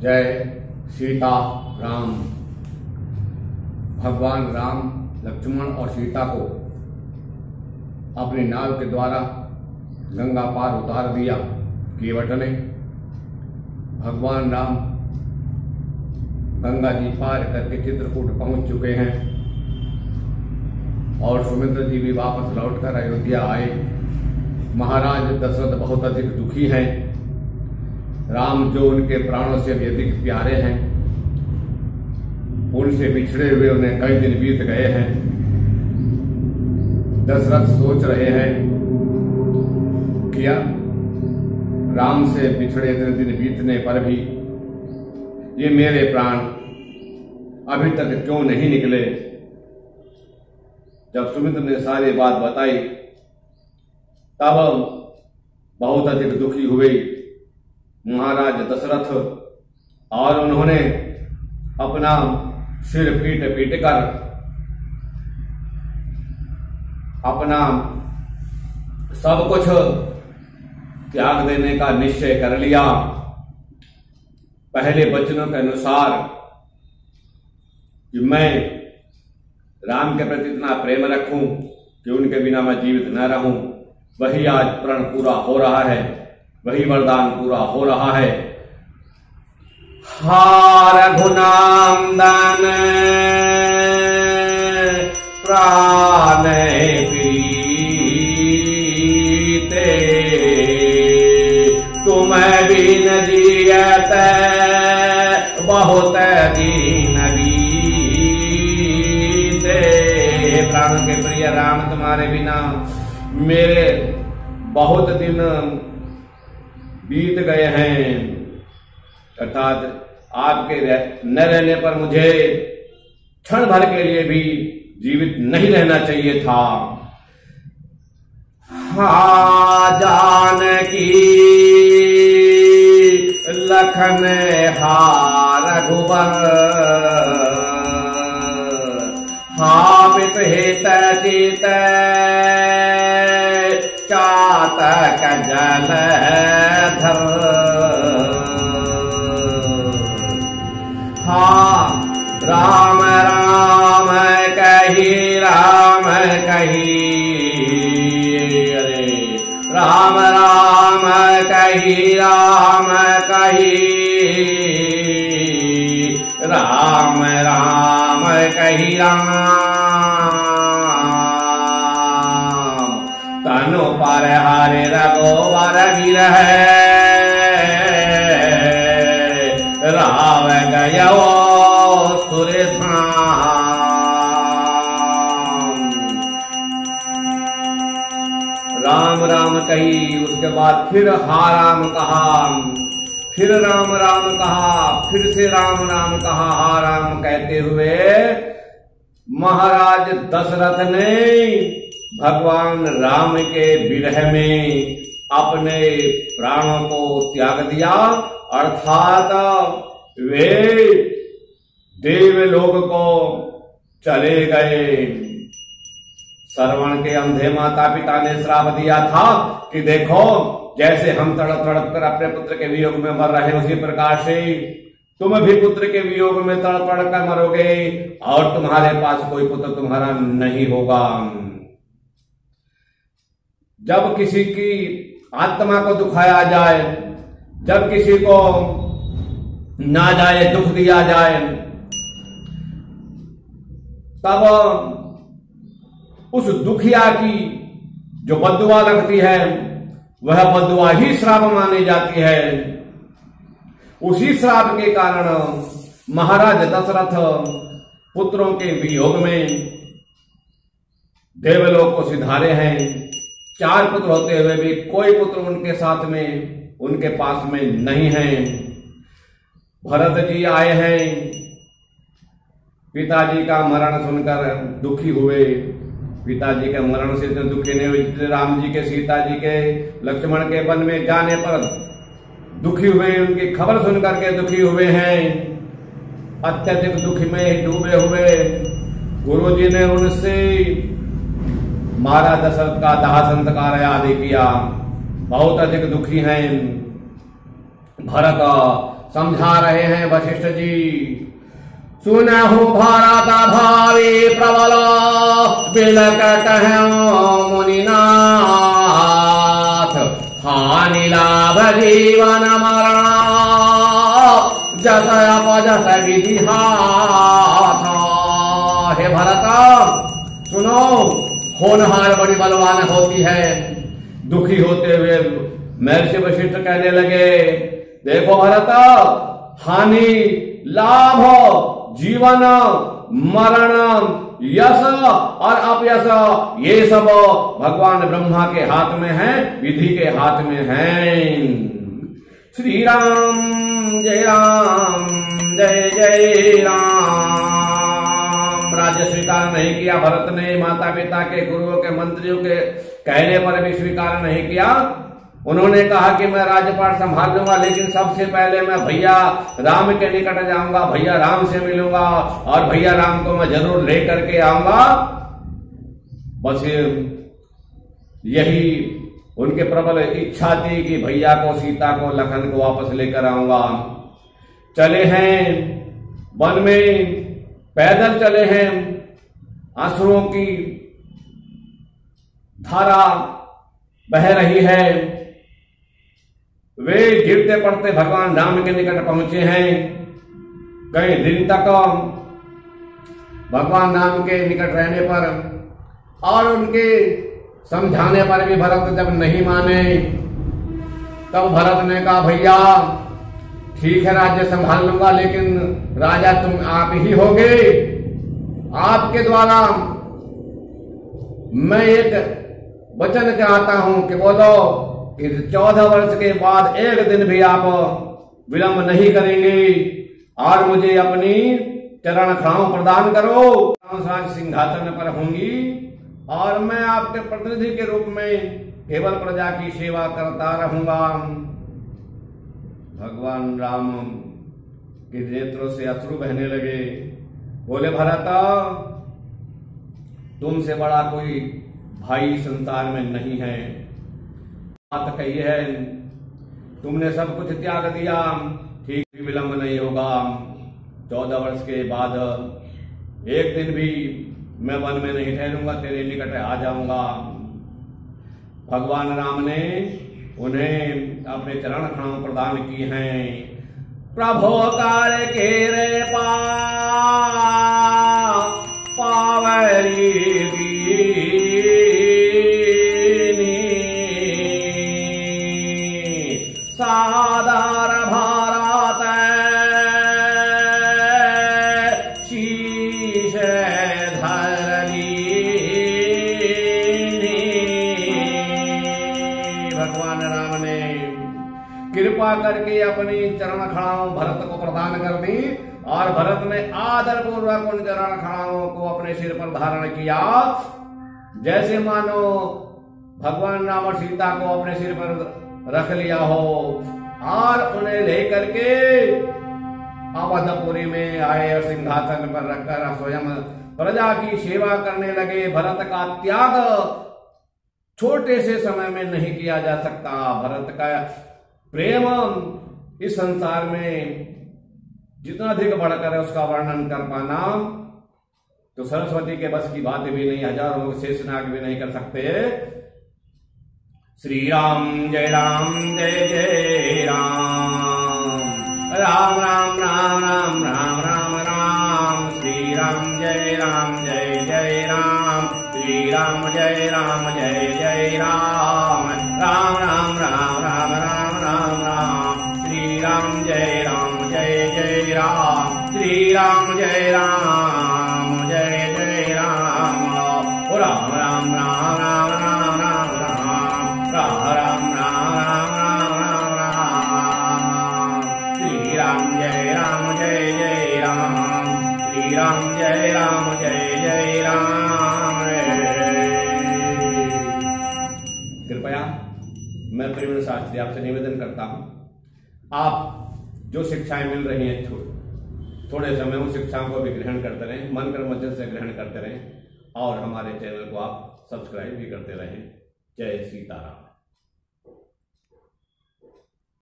जय सीता राम। भगवान राम लक्ष्मण और सीता को अपनी नाव के द्वारा गंगा पार उतार दिया केवट ने। भगवान राम गंगा जी पार करके चित्रकूट पहुंच चुके हैं और सुमित्र जी भी वापस लौटकर अयोध्या आए। महाराज दशरथ बहुत अधिक दुखी हैं। राम जो उनके प्राणों से भी अधिक प्यारे हैं, उनसे बिछड़े हुए उन्हें कई दिन बीत गए हैं। दशरथ सोच रहे हैं कि राम से बिछड़े इतने दिन बीतने पर भी ये मेरे प्राण अभी तक क्यों नहीं निकले। जब सुमित्र ने सारी बात बताई तब बहुत अधिक दुखी हुए महाराज दशरथ और उन्होंने अपना सिर पीट पीट कर अपना सब कुछ त्याग देने का निश्चय कर लिया। पहले वचनों के अनुसार कि मैं राम के प्रति इतना प्रेम रखूं कि उनके बिना मैं जीवित न रहूं, वही आज प्रण पूरा हो रहा है, वही वरदान पूरा हो रहा है। रघुनांदन प्राण प्रीते तुम बिन जियत बहुत दीन बीते। प्राण के प्रिय राम, तुम्हारे बिना मेरे बहुत दिन बीत गए हैं, अर्थात आपके न रहने पर मुझे क्षण भर के लिए भी जीवित नहीं रहना चाहिए था। जानकी लखन रघुबर पित हित चित चातक जलधर। राम राम कही राम कही, अरे राम राम कही राम कही, राम राम कही राम। तनु पर हरे रघुवर गिरह राव गयो राम राम कही। उसके बाद फिर राम कहा, फिर राम राम कहा, फिर से राम राम कहा। राम कहते हुए महाराज दशरथ ने भगवान राम के विरह में अपने प्राणों को त्याग दिया, अर्थात वे देवलोक को चले गए। श्रवण के अंधे माता पिता ने श्राप दिया था कि देखो, जैसे हम तड़प तड़प कर अपने पुत्र के वियोग में मर रहे, उसी प्रकार से तुम भी पुत्र के वियोग में तड़प तड़प कर मरोगे और तुम्हारे पास कोई पुत्र तुम्हारा नहीं होगा। जब किसी की आत्मा को दुखाया जाए, जब किसी को ना जाए दुख दिया जाए, तब उस दुखिया की जो बद्दुआ लगती है वह बद्दुआ ही श्राप मानी जाती है। उसी श्राप के कारण महाराज दशरथ पुत्रों के वियोग में देवलोक को सिधारे हैं। 4 पुत्र होते हुए भी कोई पुत्र उनके साथ में, उनके पास में नहीं है। भरत जी आए हैं, पिताजी का मरण सुनकर दुखी हुए। पिताजी के मरण से इतने दुखी नहीं हुए जितने राम जी के, सीता जी के, लक्ष्मण के वन में जाने पर दुखी हुए, उनकी खबर सुनकर के दुखी हुए हैं। अत्यधिक दुख में डूबे हुए गुरु जी ने उनसे महाराज दशरथ का दाह संस्कार आदि किया। बहुत अधिक दुखी हैं। भरत समझा रहे हैं वशिष्ठ जी। सुनहु भरत भावी प्रबल बिलक कहूं मुनिनाथ, हानि लाभ जीवन मरण जस अपजस विधि हाथ। हे भरत सुनो, होनहार बड़ी बलवान होती है। दुखी होते हुए महर्षि वशिष्ठ कहने लगे, देखो भरत, हानि लाभ जीवन मरण यश और अपयश ये सब भगवान ब्रह्मा के हाथ में है, विधि के हाथ में है। श्री राम जय जय राम। राज्य स्वीकार नहीं किया भरत ने, माता पिता के, गुरुओं के, मंत्रियों के कहने पर भी स्वीकार नहीं किया। उन्होंने कहा कि मैं राज्यपाट संभाल लूंगा, लेकिन सबसे पहले मैं भैया राम के निकट जाऊंगा, भैया राम से मिलूंगा और भैया राम को मैं जरूर लेकर के आऊंगा। बस यही उनके प्रबल इच्छा थी कि भैया को, सीता को, लखन को वापस लेकर आऊंगा। चले हैं वन में, पैदल चले हैं, आंसुओं की धारा बह रही है। वे गिरते पड़ते भगवान राम के निकट पहुंचे हैं। कई दिन तक भगवान राम के निकट रहने पर और उनके समझाने पर भी भरत जब नहीं माने, तब भरत ने कहा, भैया ठीक है राज्य संभाल लूंगा, लेकिन राजा तुम आप ही होगे। आपके द्वारा मैं एक वचन चाहता हूं कि बोलो कि 14 वर्ष के बाद एक दिन भी आप विलंब नहीं करेंगे और मुझे अपनी चरण खड़ाऊं प्रदान करो। सिंहासन पर होंगी और मैं आपके प्रतिनिधि के रूप में केवल प्रजा की सेवा करता रहूंगा। भगवान राम के नेत्रों से अश्रु बहने लगे। बोले, भरत तुमसे बड़ा कोई भाई संसार में नहीं है। बात कही है, तुमने सब कुछ त्याग दिया, ठीक भी विलंब नहीं होगा। 14 वर्ष के बाद एक दिन भी मैं वन में नहीं ठहरूंगा, तेरे निकट आ जाऊंगा। भगवान राम ने उन्हें अपने चरण खड़ाऊं प्रदान की हैं। प्रभो कार्य के रे पावरी सादर भारत शीश धरली। भगवान राम ने कृपा करके अपनी चरण खड़ाओं भरत को प्रदान कर दी और भरत ने आदर पूर्वक उन चरण खड़ाओं को अपने सिर पर धारण किया, जैसे मानो भगवान राम और सीता को अपने सिर पर रख लिया हो। और उन्हें लेकर के अवधपुरी में आए और सिंहासन पर रखकर स्वयं प्रजा की सेवा करने लगे। भरत का त्याग छोटे से समय में नहीं किया जा सकता। भरत का प्रेम इस संसार में जितना अधिक बढ़कर है उसका वर्णन कर पाना तो सरस्वती के बस की बात भी नहीं, हजारों लोग शेषनाग भी नहीं कर सकते। श्री राम जय जय राम। राम राम राम राम राम राम राम। श्री राम जय जय राम। श्री राम जय जय राम। राम राम राम राम राम राम राम। श्री राम जय जय राम। श्री राम जय जय राम। ओ राम राम राम राम राम राम राम। राम राम राम राम राम राम। श्री राम जय राम। श्री राम जय जय राम। कृपया मैं प्रवीण शास्त्री आपसे निवेदन करता हूं, आप जो शिक्षाएं मिल रही हैं थोड़े समय उन शिक्षाओं को भी ग्रहण करते रहें, मन कर्म वचन से ग्रहण करते रहें और हमारे चैनल को आप सब्सक्राइब भी करते रहें। जय सीताराम।